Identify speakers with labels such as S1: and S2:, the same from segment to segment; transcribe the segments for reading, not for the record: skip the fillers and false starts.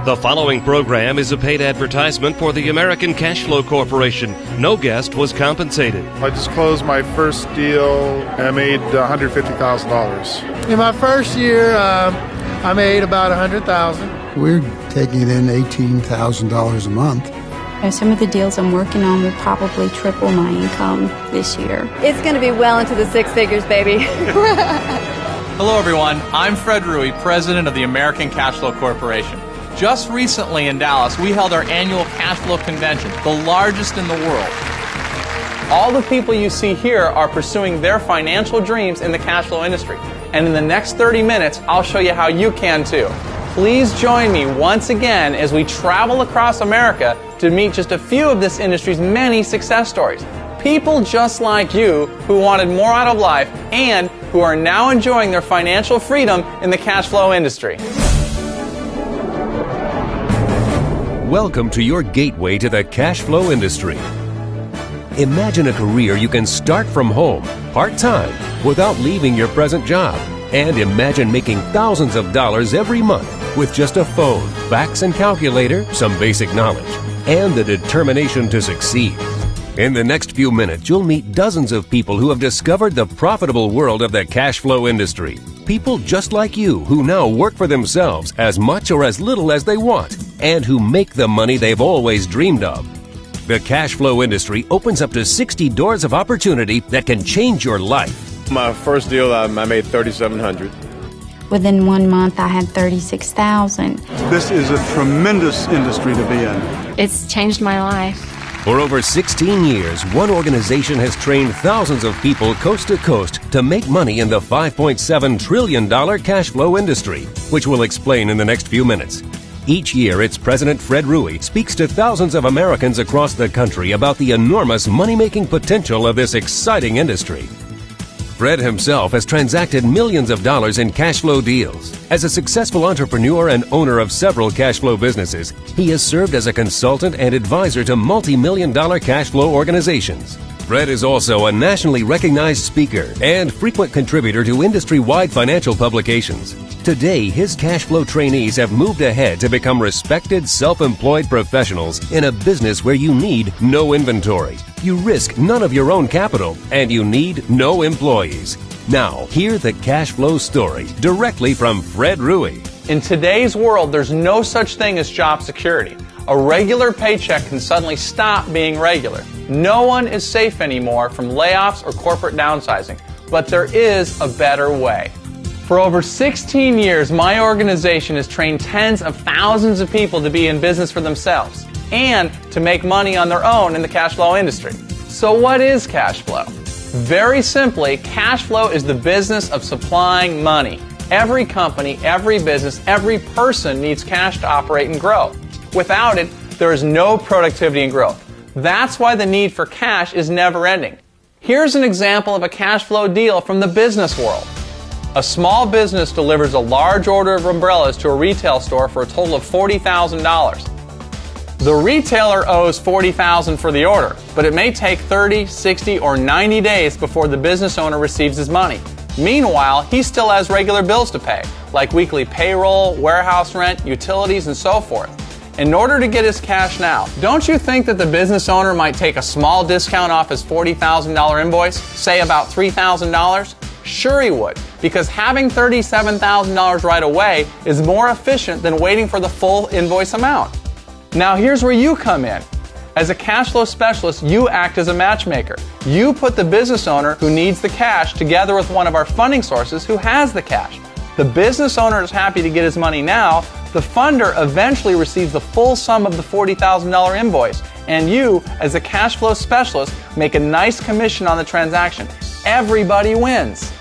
S1: The following program is a paid advertisement for the American Cash Flow Corporation. No guest was compensated.
S2: I just closed my first deal and I made $150,000.
S3: In my first year, I made about $100,000.
S4: We're taking in $18,000 a month.
S5: Some of the deals I'm working on will probably triple my income this year.
S6: It's going to be well into the six figures, baby.
S7: Hello, everyone. I'm Fred Rui, president of the American Cash Flow Corporation. Just recently in Dallas, we held our annual cash flow convention, the largest in the world. All the people you see here are pursuing their financial dreams in the cash flow industry. And in the next 30 minutes, I'll show you how you can too. Please join me once again as we travel across America to meet just a few of this industry's many success stories. People just like you who wanted more out of life and who are now enjoying their financial freedom in the cash flow industry.
S1: Welcome to your gateway to the cash flow industry. Imagine a career you can start from home, part-time, without leaving your present job. And imagine making thousands of dollars every month with just a phone, fax and calculator, some basic knowledge, and the determination to succeed. In the next few minutes, you'll meet dozens of people who have discovered the profitable world of the cash flow industry. People just like you who now work for themselves as much or as little as they want and who make the money they've always dreamed of. The cash flow industry opens up to 60 doors of opportunity that can change your life.
S8: My first deal, I made $3,700.
S5: Within 1 month, I had $36,000.
S9: This is a tremendous industry to be in.
S10: It's changed my life.
S1: For over 16 years, one organization has trained thousands of people coast to coast to make money in the $5.7 trillion cash flow industry, which we'll explain in the next few minutes. Each year, its president, Fred Rui, speaks to thousands of Americans across the country about the enormous money-making potential of this exciting industry. Fred himself has transacted millions of dollars in cash flow deals. As a successful entrepreneur and owner of several cash flow businesses, he has served as a consultant and advisor to multi-million-dollar cash flow organizations. Fred is also a nationally recognized speaker and frequent contributor to industry-wide financial publications. Today, his cash flow trainees have moved ahead to become respected, self-employed professionals in a business where you need no inventory. You risk none of your own capital, and you need no employees. Now, hear the cash flow story directly from Fred Rui.
S7: In today's world, there's no such thing as job security. A regular paycheck can suddenly stop being regular. No one is safe anymore from layoffs or corporate downsizing, but there is a better way. For over 16 years, my organization has trained tens of thousands of people to be in business for themselves and to make money on their own in the cash flow industry. So what is cash flow? Very simply, cash flow is the business of supplying money. Every company, every business, every person needs cash to operate and grow. Without it, there is no productivity and growth. That's why the need for cash is never ending. Here's an example of a cash flow deal from the business world. A small business delivers a large order of umbrellas to a retail store for a total of $40,000. The retailer owes $40,000 for the order, but it may take 30, 60, or 90 days before the business owner receives his money. Meanwhile, he still has regular bills to pay, like weekly payroll, warehouse rent, utilities, and so forth. In order to get his cash now, don't you think that the business owner might take a small discount off his $40,000 invoice, say about $3,000? Sure he would, because having $37,000 right away is more efficient than waiting for the full invoice amount. Now here's where you come in. As a cash flow specialist, you act as a matchmaker. You put the business owner who needs the cash together with one of our funding sources who has the cash. The business owner is happy to get his money now. The funder eventually receives the full sum of the $40,000 invoice, and you, as a cash flow specialist, make a nice commission on the transaction. Everybody wins.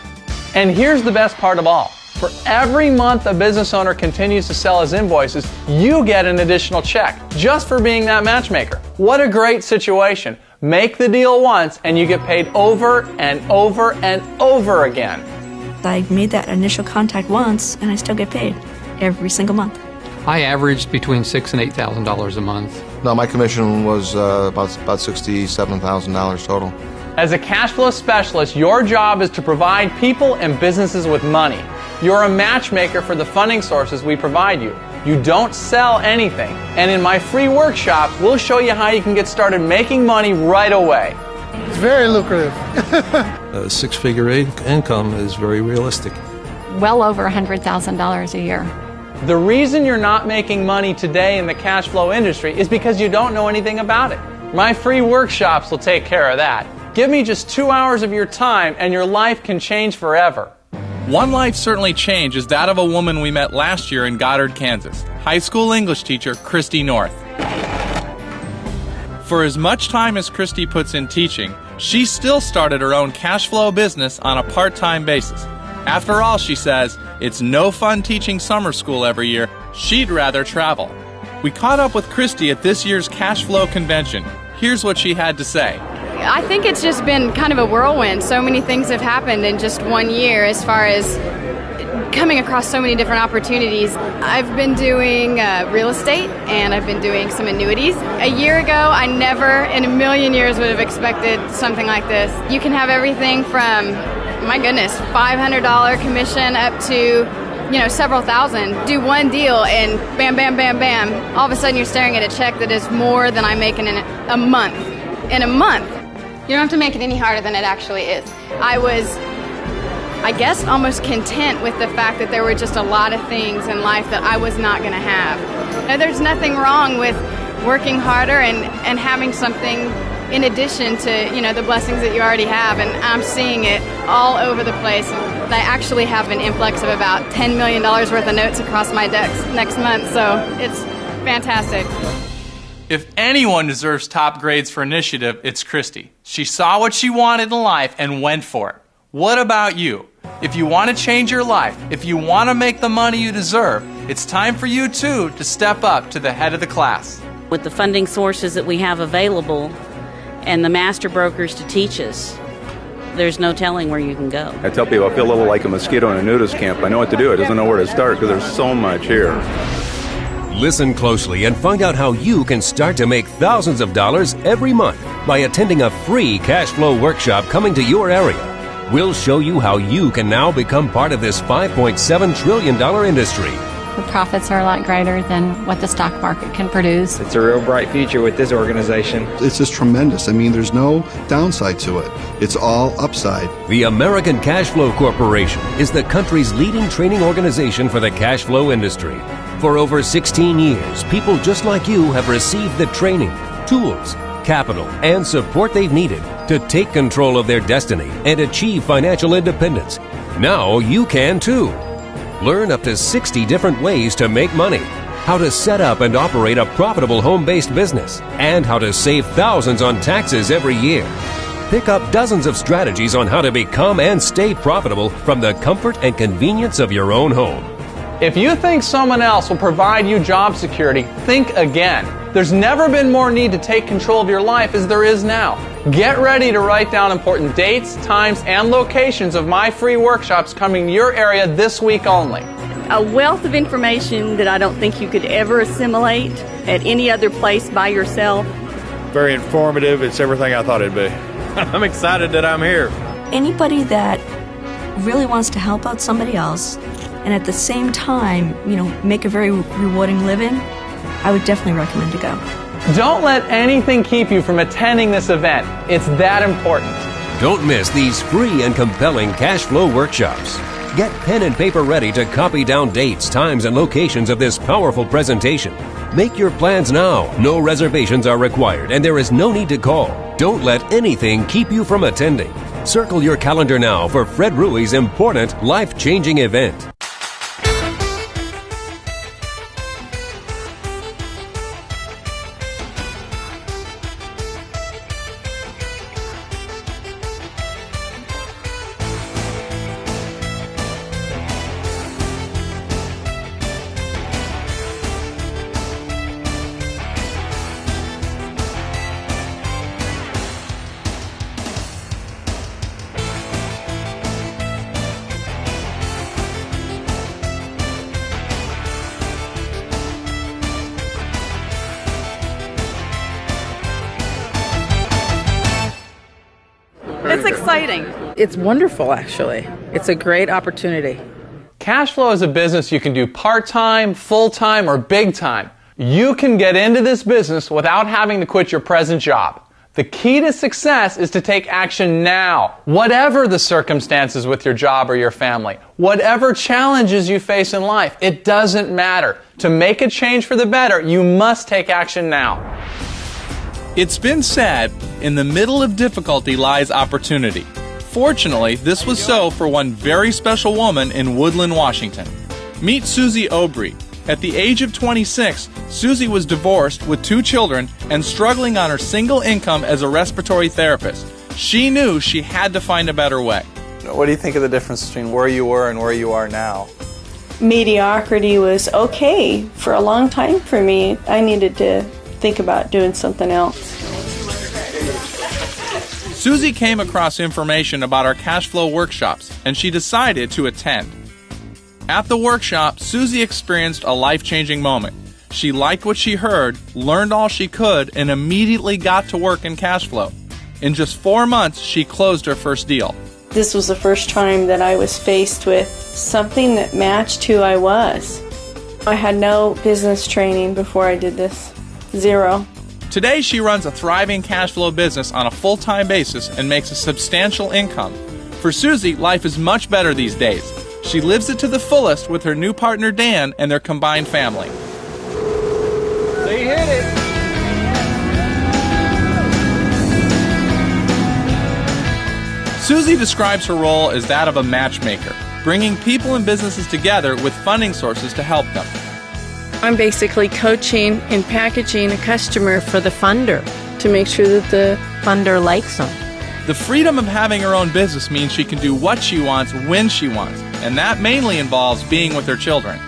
S7: And here's the best part of all. For every month a business owner continues to sell his invoices, you get an additional check just for being that matchmaker. What a great situation. Make the deal once and you get paid over and over and over again.
S10: I made that initial contact once and I still get paid every single month.
S11: I averaged between $6,000 and $8,000 a month.
S8: No, my commission was about $67,000 total.
S7: As a cash flow specialist, your job is to provide people and businesses with money. You're a matchmaker for the funding sources we provide you. You don't sell anything. And in my free workshop, we'll show you how you can get started making money right away.
S3: It's very lucrative.
S12: A six-figure income is very realistic.
S13: Well over $100,000 a year.
S7: The reason you're not making money today in the cash flow industry is because you don't know anything about it. My free workshops will take care of that. Give me just 2 hours of your time and your life can change forever.
S14: One life certainly changed is that of a woman we met last year in Goddard, Kansas. High school English teacher Christy North. For as much time as Christy puts in teaching, she still started her own cash flow business on a part-time basis. After all, she says, it's no fun teaching summer school every year. She'd rather travel. We caught up with Christy at this year's cash flow convention. Here's what she had to say.
S15: I think it's just been kind of a whirlwind. So many things have happened in just 1 year as far as coming across so many different opportunities. I've been doing real estate and I've been doing some annuities. A year ago, I never in a million years would have expected something like this. You can have everything from, my goodness, $500 commission up to, several thousand. Do one deal and bam, bam, bam, bam. All of a sudden you're staring at a check that is more than I'm making in a month. In a month. You don't have to make it any harder than it actually is. I was, I guess, almost content with the fact that there were just a lot of things in life that I was not going to have. Now, there's nothing wrong with working harder and having something in addition to, the blessings that you already have, and I'm seeing it all over the place. I actually have an influx of about $10 million worth of notes across my decks next month, so it's fantastic.
S14: If anyone deserves top grades for initiative, it's Christy. She saw what she wanted in life and went for it. What about you? If you want to change your life, if you want to make the money you deserve, it's time for you too to step up to the head of the class.
S16: With the funding sources that we have available and the master brokers to teach us, there's no telling where you can go.
S17: I tell people I feel a little like a mosquito in a nudist camp. I know what to do. I doesn't know where to start because there's so much here.
S1: Listen closely and find out how you can start to make thousands of dollars every month by attending a free cash flow workshop coming to your area. We'll show you how you can now become part of this $5.7 trillion industry.
S13: The profits are a lot greater than what the stock market can produce.
S18: It's a real bright future with this organization.
S4: It's just tremendous. I mean, there's no downside to it. It's all upside.
S1: The American Cash Flow Corporation is the country's leading training organization for the cash flow industry. For over 16 years, people just like you have received the training, tools, capital, and support they've needed to take control of their destiny and achieve financial independence. Now you can too. Learn up to 60 different ways to make money, how to set up and operate a profitable home-based business, and how to save thousands on taxes every year. Pick up dozens of strategies on how to become and stay profitable from the comfort and convenience of your own home.
S7: If you think someone else will provide you job security, think again. There's never been more need to take control of your life as there is now. Get ready to write down important dates, times, and locations of my free workshops coming to your area this week only.
S10: A wealth of information that I don't think you could ever assimilate at any other place by yourself.
S2: Very informative. It's everything I thought it'd be. I'm excited that I'm here.
S10: Anybody that really wants to help out somebody else and at the same time, make a very rewarding living, I would definitely recommend to go.
S7: Don't let anything keep you from attending this event. It's that important.
S1: Don't miss these free and compelling cash flow workshops. Get pen and paper ready to copy down dates, times, and locations of this powerful presentation. Make your plans now. No reservations are required, and there is no need to call. Don't let anything keep you from attending. Circle your calendar now for Fred Rui's important, life-changing event.
S19: It's exciting. It's wonderful, actually. It's a great opportunity.
S7: Cash flow is a business you can do part-time, full-time, or big time. You can get into this business without having to quit your present job. The key to success is to take action now, whatever the circumstances with your job or your family, whatever challenges you face in life, it doesn't matter. To make a change for the better, you must take action now.
S14: It's been said, in the middle of difficulty lies opportunity. Fortunately, this was so for one very special woman in Woodland, Washington. Meet Susie Aubry. At the age of 26, Susie was divorced with 2 children and struggling on her single income as a respiratory therapist. She knew she had to find a better way.
S7: What do you think of the difference between where you were and where you are now?
S19: Mediocrity was okay for a long time for me. I needed to think about doing something else.
S14: Susie came across information about our cash flow workshops, and she decided to attend. At the workshop, Susie experienced a life-changing moment. She liked what she heard, learned all she could, and immediately got to work in cash flow. In just 4 months, she closed her first deal.
S19: This was the first time that I was faced with something that matched who I was. I had no business training before I did this. 0.
S14: Today, she runs a thriving cash flow business on a full-time basis and makes a substantial income. For Susie, life is much better these days. She lives it to the fullest with her new partner Dan and their combined family.
S7: They hit it.
S14: Susie describes her role as that of a matchmaker, bringing people and businesses together with funding sources to help them.
S19: I'm basically coaching and packaging a customer for the funder to make sure that the funder likes them.
S14: The freedom of having her own business means she can do what she wants when she wants, and that mainly involves being with her children.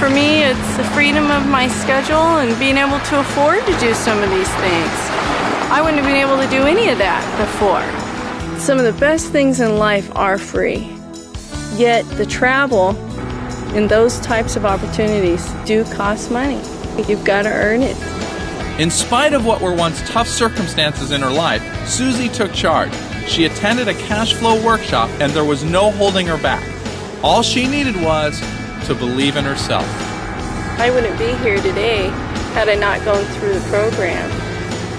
S19: For me, it's the freedom of my schedule and being able to afford to do some of these things. I wouldn't have been able to do any of that before. Some of the best things in life are free, yet the travel and those types of opportunities do cost money. You've got to earn it.
S14: In spite of what were once tough circumstances in her life, Susie took charge. She attended a cash flow workshop and there was no holding her back. All she needed was to believe in herself.
S19: I wouldn't be here today had I not gone through the program.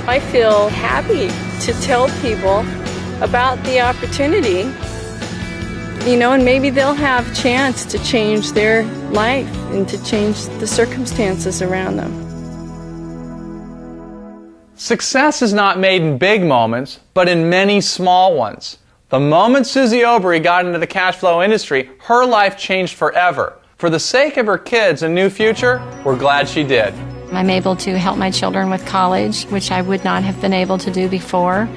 S19: I feel happy to tell people about the opportunity, and maybe they'll have a chance to change their life and to change the circumstances around them.
S7: Success is not made in big moments, but in many small ones. The moment Susie Aubry got into the cash flow industry, her life changed forever. For the sake of her kids and new future, we're glad she did.
S13: I'm able to help my children with college, which I would not have been able to do before.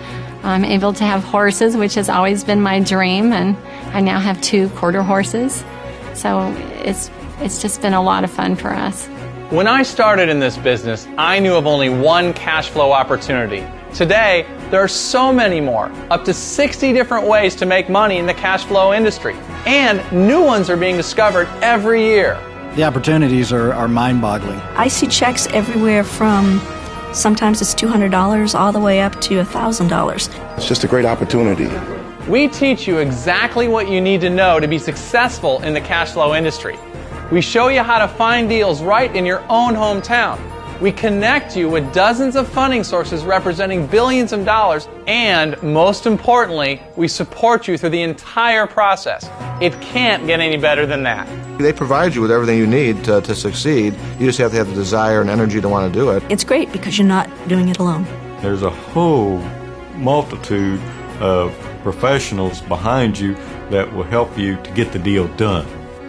S13: I'm able to have horses, which has always been my dream, and I now have 2 quarter horses. So it's just been a lot of fun for us.
S7: When I started in this business, I knew of only one cash flow opportunity. Today, there are so many more, up to 60 different ways to make money in the cash flow industry. And new ones are being discovered every year.
S20: The opportunities are mind-boggling.
S10: I see checks everywhere from sometimes it's $200 all the way up to $1,000.
S8: It's just a great opportunity.
S7: We teach you exactly what you need to know to be successful in the cash flow industry. We show you how to find deals right in your own hometown. We connect you with dozens of funding sources representing billions of dollars, and most importantly, we support you through the entire process. It can't get any better than that.
S8: They provide you with everything you need to succeed. You just have to have the desire and energy to want to do it.
S10: It's great because you're not doing it alone.
S21: There's a whole multitude of professionals behind you that will help you to get the deal done.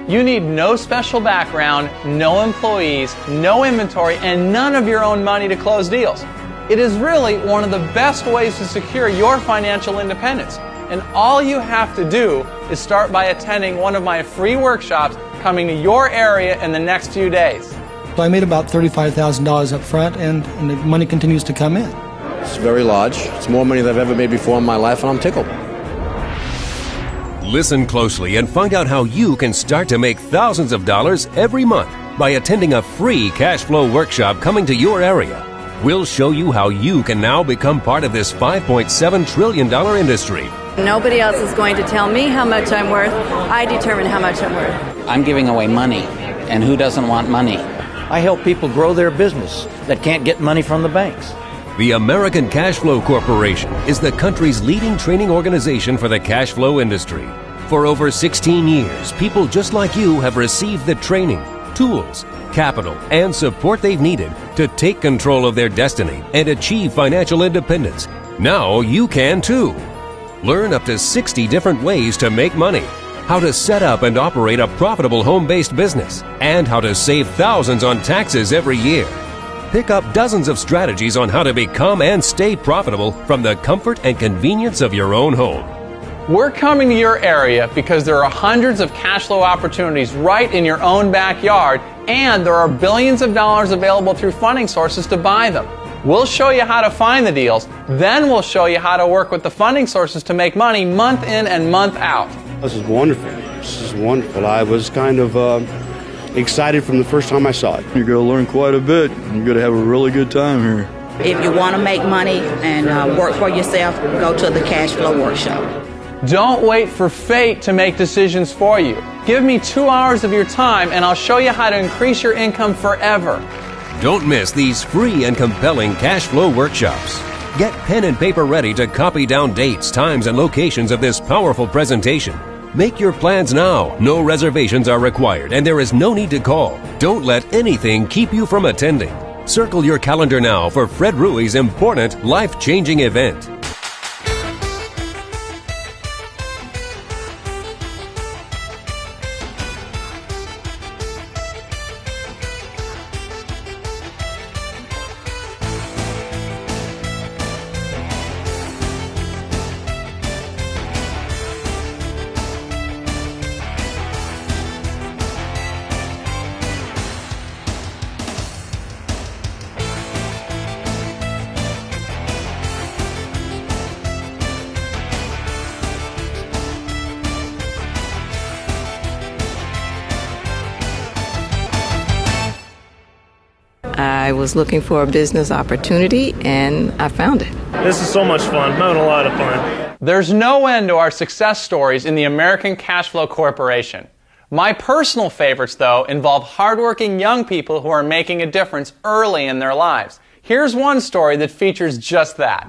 S7: You need no special background, no employees, no inventory, and none of your own money to close deals. It is really one of the best ways to secure your financial independence. And all you have to do is start by attending one of my free workshops coming to your area in the next few days.
S3: So I made about $35,000 up front, and the money continues to come in.
S22: It's very large. It's more money than I've ever made before in my life, and I'm tickled.
S1: Listen closely and find out how you can start to make thousands of dollars every month by attending a free cash flow workshop coming to your area. We'll show you how you can now become part of this $5.7 trillion industry.
S5: Nobody else is going to tell me how much I'm worth. I determine how much I'm worth.
S6: I'm giving away money, and who doesn't want money?
S23: I help people grow their business that can't get money from the banks.
S1: The American Cash Flow Corporation is the country's leading training organization for the cash flow industry. For over 16 years, people just like you have received the training, tools, capital, and support they've needed to take control of their destiny and achieve financial independence. Now you can too. Learn up to 60 different ways to make money, how to set up and operate a profitable home-based business, and how to save thousands on taxes every year. Pick up dozens of strategies on how to become and stay profitable from the comfort and convenience of your own home.
S7: We're coming to your area because there are hundreds of cash flow opportunities right in your own backyard, and there are billions of dollars available through funding sources to buy them. We'll show you how to find the deals, then we'll show you how to work with the funding sources to make money month in and month out.
S24: This is wonderful. This is wonderful. I was kind of excited from the first time I saw it.
S21: You're going to learn quite a bit. You're going to have a really good time here.
S25: If you want to make money and work for yourself, go to the Cash Flow Workshop.
S7: Don't wait for fate to make decisions for you. Give me 2 hours of your time and I'll show you how to increase your income forever.
S1: Don't miss these free and compelling cash flow workshops. Get pen and paper ready to copy down dates, times, and locations of this powerful presentation. Make your plans now. No reservations are required and there is no need to call. Don't let anything keep you from attending. Circle your calendar now for Fred Rui's important, life-changing event.
S26: I was looking for a business opportunity, and I found it.
S27: This is so much fun. I'm having a lot of fun.
S7: There's no end to our success stories in the American Cash Flow Corporation. My personal favorites, though, involve hardworking young people who are making a difference early in their lives. Here's one story that features just that.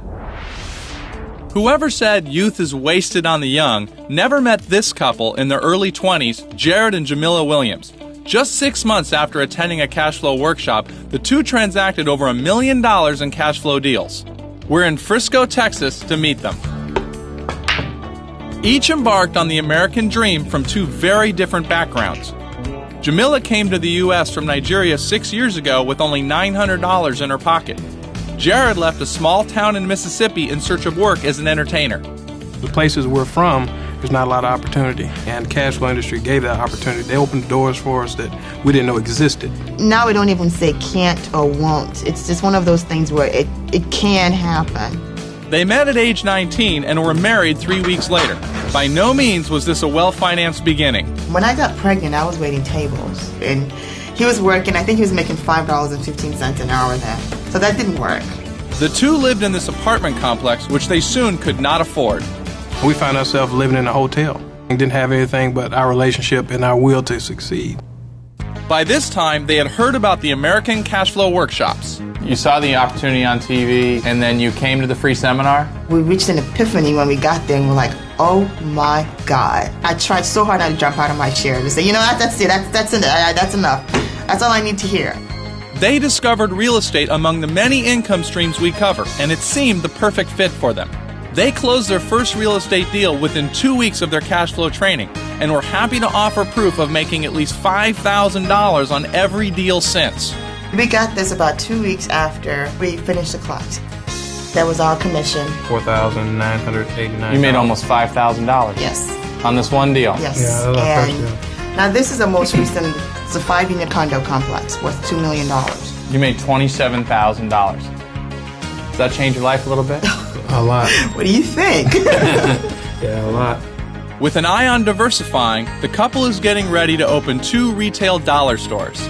S14: Whoever said youth is wasted on the young never met this couple in their early 20s, Jared and Jamila Williams. Just 6 months after attending a cash flow workshop, the two transacted over $1 million in cash flow deals. We're in Frisco, Texas to meet them. Each embarked on the American dream from two very different backgrounds. Jamila came to the U.S. from Nigeria 6 years ago with only $900 in her pocket. Jared left a small town in Mississippi in search of work as an entertainer.
S27: The places we're from, there's not a lot of opportunity, and the cash flow industry gave that opportunity. They opened doors for us that we didn't know existed.
S28: Now we don't even say can't or won't. It's just one of those things where it can happen.
S14: They met at age 19 and were married 3 weeks later. By no means was this a well-financed beginning.
S28: When I got pregnant, I was waiting tables, and he was working. I think he was making $5.15 an hour then, so that didn't work.
S14: The two lived in this apartment complex, which they soon could not afford.
S27: We found ourselves living in a hotel. We didn't have anything but our relationship and our will to succeed.
S14: By this time, they had heard about the American Cash Flow Workshops.
S7: You saw the opportunity on TV, and then you came to the free seminar?
S28: We reached an epiphany when we got there, and we're like, oh my God. I tried so hard not to jump out of my chair to say, you know, that's it, that's enough. That's all I need to hear.
S14: They discovered real estate among the many income streams we cover, and it seemed the perfect fit for them. They closed their first real estate deal within 2 weeks of their cash flow training, and were happy to offer proof of making at least $5,000 on every deal since.
S28: We got this about 2 weeks after we finished the class. That was our commission.
S27: $4,989.
S7: You made almost $5,000.
S28: Yes.
S7: On this one deal.
S28: Yes.
S27: Yeah, that was our first deal.
S28: Now this is the most recent. It's a 5-unit condo complex worth $2 million.
S7: You made $27,000. Does that change your life a little bit?
S27: A lot.
S28: What do you think?
S27: Yeah, a lot.
S14: With an eye on diversifying, the couple is getting ready to open 2 retail dollar stores.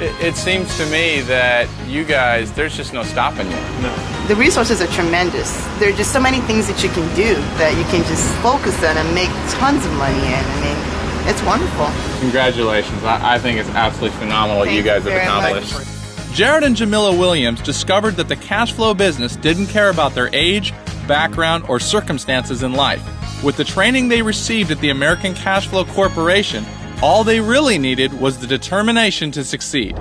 S7: It seems to me that you guys, there's just no stopping you. No.
S28: The resources are tremendous. There are just so many things that you can do that you can just focus on and make tons of money in. I mean, it's wonderful.
S7: Congratulations. I think it's absolutely phenomenal what you guys have accomplished.
S14: Jared and Jamila Williams discovered that the cash flow business didn't care about their age, background, or circumstances in life. With the training they received at the American Cash Flow Corporation, all they really needed was the determination to succeed.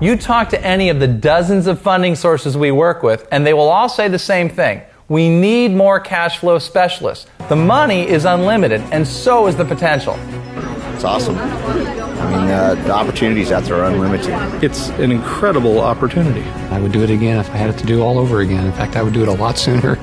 S7: You talk to any of the dozens of funding sources we work with, and they will all say the same thing. We need more cash flow specialists. The money is unlimited, and so is the potential.
S4: It's awesome. I mean, the opportunities out there are unlimited.
S9: It's an incredible opportunity.
S11: I would do it again if I had it to do all over again. In fact, I would do it a lot sooner.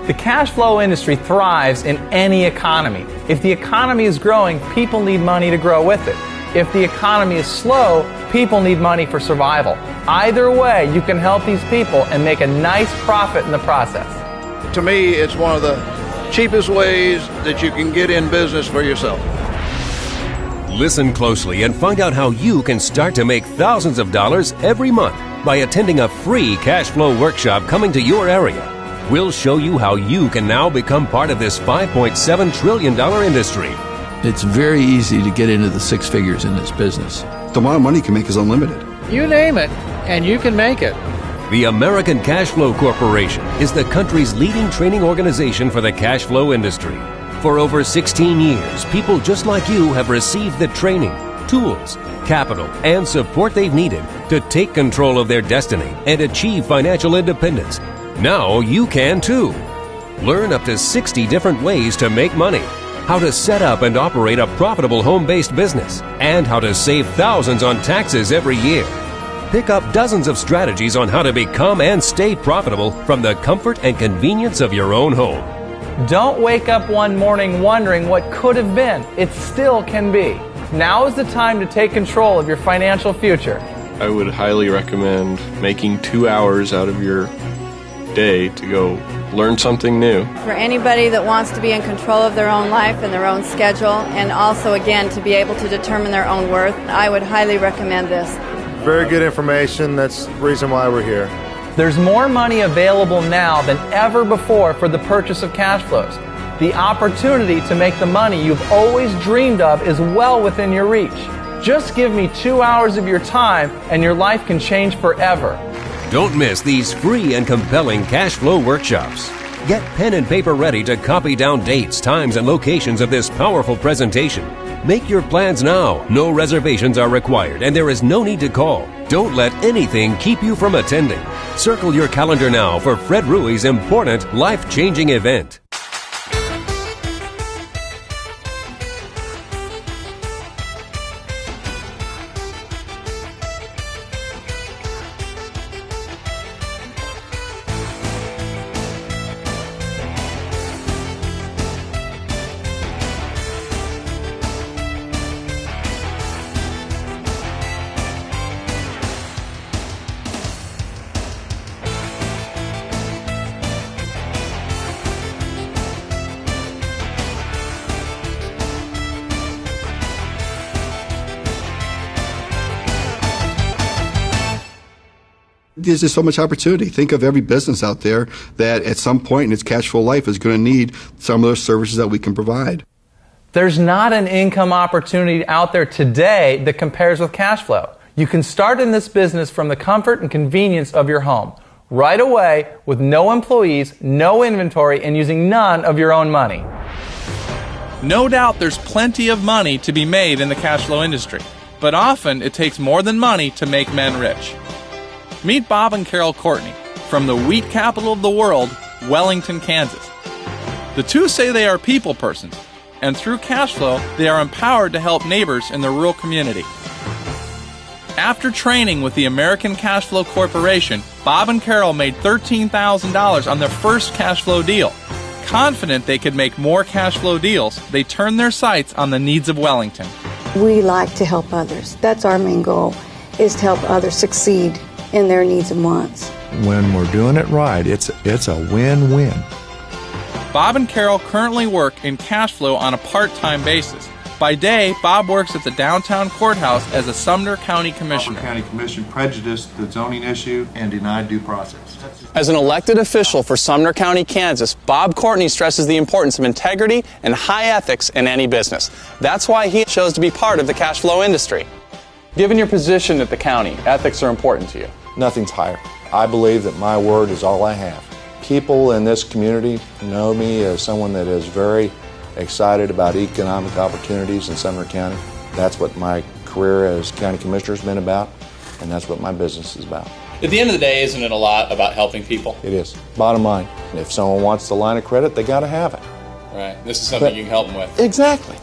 S7: The cash flow industry thrives in any economy. If the economy is growing, people need money to grow with it. If the economy is slow, people need money for survival. Either way, you can help these people and make a nice profit in the process.
S12: To me, it's one of the cheapest ways that you can get in business for yourself.
S1: Listen closely and find out how you can start to make thousands of dollars every month by attending a free cash flow workshop coming to your area. We'll show you how you can now become part of this $5.7 trillion industry.
S15: It's very easy to get into the six figures in this business.
S16: The amount of money you can make is unlimited.
S23: You name it, and you can make it.
S1: The American Cash Flow Corporation is the country's leading training organization for the cash flow industry. For over 16 years, people just like you have received the training, tools, capital, and support they've needed to take control of their destiny and achieve financial independence. Now you can too. Learn up to 60 different ways to make money, how to set up and operate a profitable home-based business, and how to save thousands on taxes every year. Pick up dozens of strategies on how to become and stay profitable from the comfort and convenience of your own home.
S7: Don't wake up one morning wondering what could have been. It still can be. Now is the time to take control of your financial future.
S17: I would highly recommend making 2 hours out of your day to go learn something new.
S5: For anybody that wants to be in control of their own life and their own schedule, and also, again, to be able to determine their own worth, I would highly recommend this.
S2: Very good information. That's the reason why we're here.
S7: There's more money available now than ever before for the purchase of cash flows. The opportunity to make the money you've always dreamed of is well within your reach. Just give me 2 hours of your time and your life can change forever.
S1: Don't miss these free and compelling cash flow workshops. Get pen and paper ready to copy down dates, times, and locations of this powerful presentation. Make your plans now. No reservations are required, and there is no need to call. Don't let anything keep you from attending. Circle your calendar now for Fred Rui's important, life-changing event.
S16: There's just so much opportunity. Think of every business out there that at some point in its cash flow life is going to need some of those services that we can provide.
S7: There's not an income opportunity out there today that compares with cash flow. You can start in this business from the comfort and convenience of your home, right away with no employees, no inventory, and using none of your own money.
S14: No doubt there's plenty of money to be made in the cash flow industry, but often it takes more than money to make men rich. Meet Bob and Carol Courtney from the wheat capital of the world, Wellington, Kansas. The two say they are people persons, and through cash flow, they are empowered to help neighbors in the rural community. After training with the American Cash Flow Corporation, Bob and Carol made $13,000 on their first cash flow deal. Confident they could make more cash flow deals, they turned their sights on the needs of Wellington.
S18: We like to help others. That's our main goal, is to help others succeed in their needs and wants.
S29: When we're doing it right, it's a win-win.
S14: Bob and Carol currently work in cash flow on a part-time basis, By day, Bob works at the downtown courthouse as a Sumner County Commissioner.
S29: County Commission prejudiced the zoning issue and denied due process.
S7: As an elected official for Sumner County, Kansas, Bob Courtney stresses the importance of integrity and high ethics in any business. That's why he chose to be part of the cash flow industry. Given your position at the county, ethics are important to you.
S29: Nothing's higher. I believe that my word is all I have. People in this community know me as someone that is very excited about economic opportunities in Sumner County. That's what my career as county commissioner has been about, and that's what my business is about.
S7: At the end of the day, isn't it a lot about helping people?
S29: It is. Bottom line, if someone wants the line of credit, they got to have it.
S7: Right. This is something you can help them with.
S29: Exactly.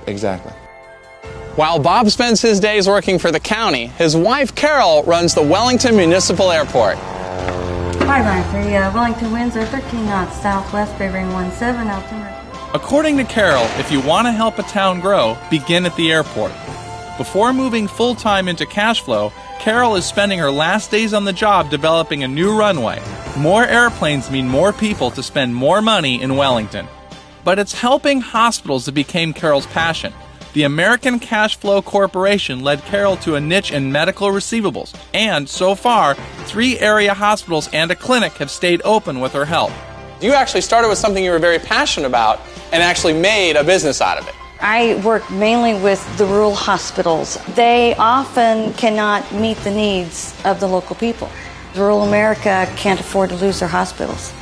S29: Exactly.
S7: While Bob spends his days working for the county, his wife Carol runs the Wellington Municipal Airport.
S3: Hi, Line 3, Wellington winds are 13 knots southwest, favoring 17 altimeter.
S14: According to Carol, if you want to help a town grow, begin at the airport. Before moving full-time into cash flow, Carol is spending her last days on the job developing a new runway. More airplanes mean more people to spend more money in Wellington. But it's helping hospitals that became Carol's passion. The American Cash Flow Corporation led Carol to a niche in medical receivables, and so far, 3 area hospitals and a clinic have stayed open with her help. You actually started with something you were very passionate about and actually made a business out of it.
S3: I work mainly with the rural hospitals. They often cannot meet the needs of the local people. Rural America can't afford to lose their hospitals.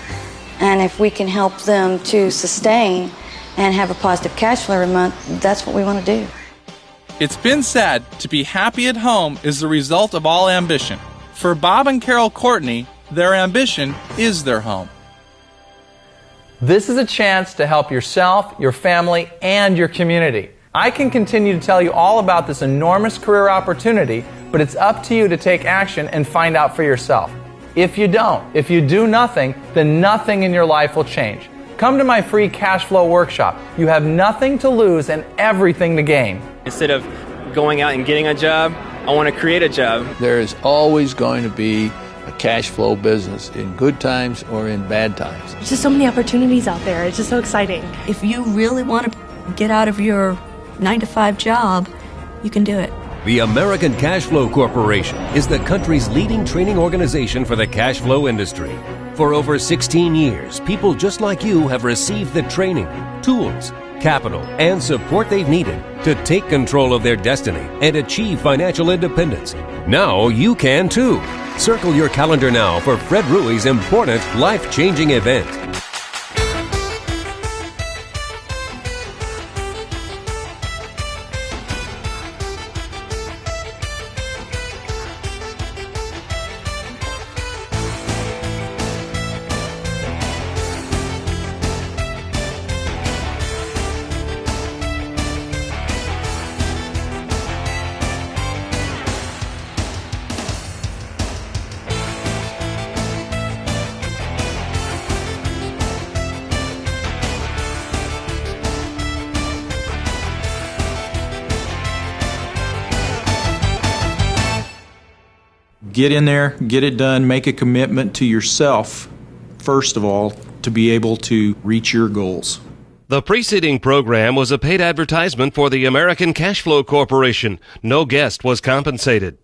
S3: And if we can help them to sustain and have a positive cash flow every month, that's what we want to do.
S14: It's been said to be happy at home is the result of all ambition. For Bob and Carol Courtney, their ambition is their home.
S7: This is a chance to help yourself, your family, and your community. I can continue to tell you all about this enormous career opportunity, but it's up to you to take action and find out for yourself. If you don't, if you do nothing, then nothing in your life will change. Come to my free cash flow workshop. You have nothing to lose and everything to gain.
S6: Instead of going out and getting a job, I want to create a job.
S15: There is always going to be a cash flow business in good times or in bad times.
S8: There's just so many opportunities out there. It's just so exciting.
S10: If you really want to get out of your 9-to-5 job, you can do it.
S1: The American Cash Flow Corporation is the country's leading training organization for the cash flow industry. For over 16 years, people just like you have received the training, tools, capital, and support they've needed to take control of their destiny and achieve financial independence. Now you can too. Circle your calendar now for Fred Rui's important life-changing event.
S13: Get in there, get it done, make a commitment to yourself, first of all, to be able to reach your goals.
S19: The preceding program was a paid advertisement for the American Cash Flow Corporation. No guest was compensated.